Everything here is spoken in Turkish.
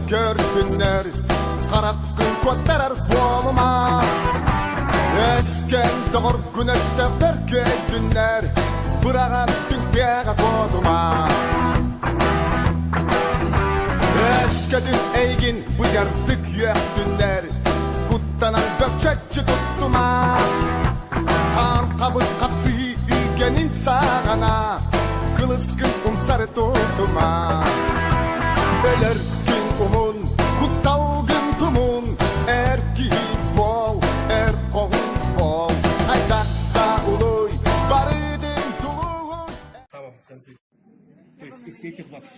gördünler, Karakın kötterer boluma. Esken doğur güneşte berkeydünler, Bırağan dünkeye koduma. Eskedin eygin bıcardık yektünler, Kuttanan bökçekçi tuttuma. Kan kabı kapsı ilgenin sağana, Kılıskın umsarı tutuma. Öler gün umun, kuttalgın tumun, Erki bol, kovun bol. Hayda da uluy, barıdın tuluğun. Tamam, sen. То есть из этих вообще